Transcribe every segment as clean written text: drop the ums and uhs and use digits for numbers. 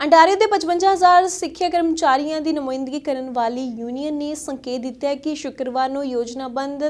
Ontario ਦੇ 55,000 ਸਿੱਖਿਆ ਕਰਮਚਾਰੀਆਂ ਦੀ ਨੁਮਾਇੰਦਗੀ ਕਰਨ ਵਾਲੀ ਯੂਨੀਅਨ ਨੇ ਸੰਕੇਤ ਦਿੱਤਾ ਹੈ ਕਿ ਸ਼ੁੱਕਰਵਾਰ ਨੂੰ ਯੋਜਨਾਬੰਦ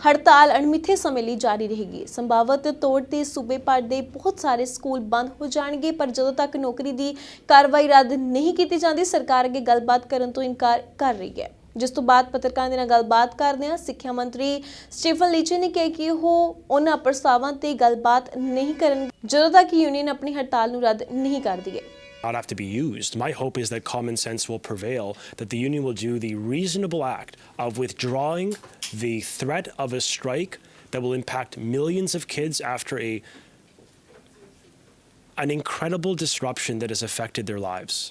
हड़ताल अणमिथे समय ਲਈ ਜਾਰੀ ਰਹੇਗੀ। ਸੰਭਾਵਤ ਤੌਰ ਤੇ ਸੂਬੇ ਭਰ ਦੇ ਬਹੁਤ ਸਾਰੇ ਸਕੂਲ ਬੰਦ ਹੋ ਜਾਣਗੇ, ਪਰ ਜਦੋਂ ਤੱਕ ਨੌਕਰੀ ਦੀ ਕਾਰਵਾਈ ਰੱਦ ਨਹੀਂ ਕੀਤੀ ਜਾਂਦੀ ਸਰਕਾਰ ਅੱਗੇ ਗੱਲਬਾਤ ਕਰਨ ਤੋਂ ਇਨਕਾਰ ਕਰ ਰਹੀ ਹੈ। ਜਿਸ ਤੋਂ ਬਾਅਦ ਪੱਤਰਕਾਰਾਂ ਦੇ ਨਾਲ ਗੱਲਬਾਤ ਕਰਦਿਆਂ ਸਿੱਖਿਆ ਮੰਤਰੀ ਸਟੀਫਨ ਲੀਚੇ ਨੇ ਕਿਹਾ ਕਿ ਉਹ ਉਹਨਾਂ ਪ੍ਰਸਤਾਵਾਂ ਤੇ ਗੱਲਬਾਤ ਨਹੀਂ ਕਰਨਗੇ ਜਦੋਂ ਤੱਕ ਯੂਨੀਅਨ ਆਪਣੀ ਹੜਤਾਲ ਨੂੰ ਰੱਦ ਨਹੀਂ ਕਰਦੀ ਹੈ। Not have to be used. My hope is that common sense will prevail, that the union will do the reasonable act of withdrawing the threat of a strike that will impact millions of kids after an incredible disruption that has affected their lives.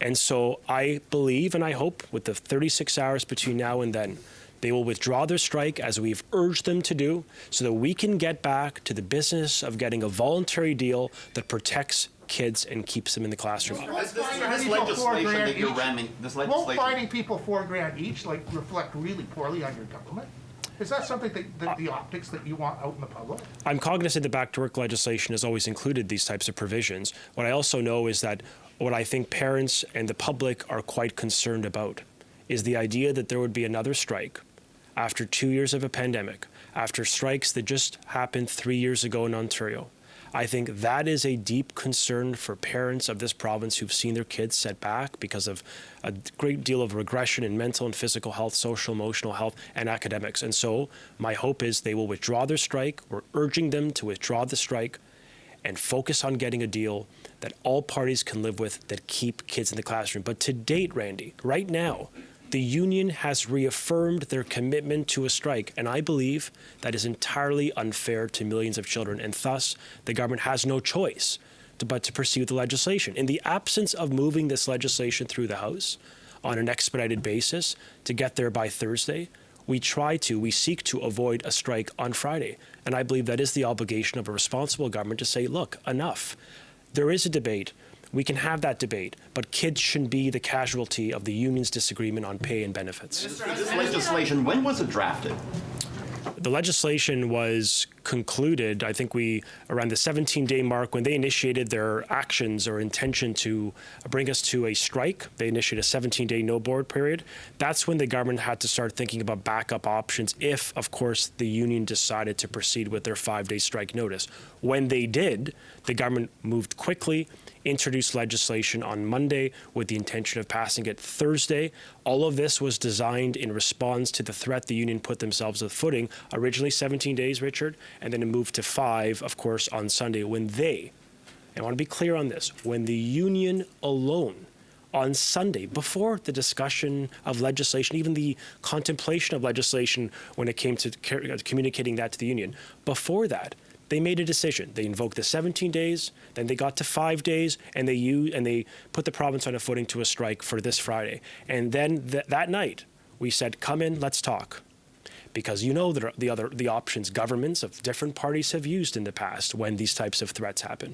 And so I believe and I hope with the 36 hours between now and then, they will withdraw their strike as we've urged them to do so that we can get back to the business of getting a voluntary deal that protects kids and keeps them in the classroom. This legislation that you're ramming, won't finding people $4,000 each reflect really poorly on your government? Is that something that the optics that you want out in the public? I'm cognizant that back to work legislation has always included these types of provisions. What I also know is that what I think parents and the public are quite concerned about is the idea that there would be another strike after 2 years of a pandemic, after strikes that just happened 3 years ago in Ontario. I think that is a deep concern for parents of this province who've seen their kids set back because of a great deal of regression in mental and physical health, social, emotional health, and academics. And so my hope is they will withdraw their strike. We're urging them to withdraw the strike and focus on getting a deal that all parties can live with that keep kids in the classroom. But to date, Randy, right now, the union has reaffirmed their commitment to a strike, and I believe that is entirely unfair to millions of children, and thus the government has no choice but to proceed with the legislation. In the absence of moving this legislation through the House on an expedited basis to get there by Thursday, we seek to avoid a strike on Friday. And I believe that is the obligation of a responsible government to say, look, enough. There is a debate. We can have that debate, but kids shouldn't be the casualty of the union's disagreement on pay and benefits. This legislation, when was it drafted? The legislation was concluded, I think around the 17-day mark, when they initiated their actions or intention to bring us to a strike. They initiated a 17-day no-board period. That's when the government had to start thinking about backup options if, of course, the union decided to proceed with their 5-day strike notice. When they did, the government moved quickly, introduced legislation on Monday with the intention of passing it Thursday. All of this was designed in response to the threat the union put themselves with footing. Originally 17 days, Richard, and then it moved to 5, of course, on Sunday when and I want to be clear on this, when the union alone on Sunday, before the discussion of legislation, even the contemplation of legislation when it came to communicating that to the union, before that, they made a decision. They invoked the 17 days, then they got to 5 days, and they put the province on a footing to a strike for this Friday. And then that night, we said, come in, let's talk. Because you know that the options governments of different parties have used in the past when these types of threats happen.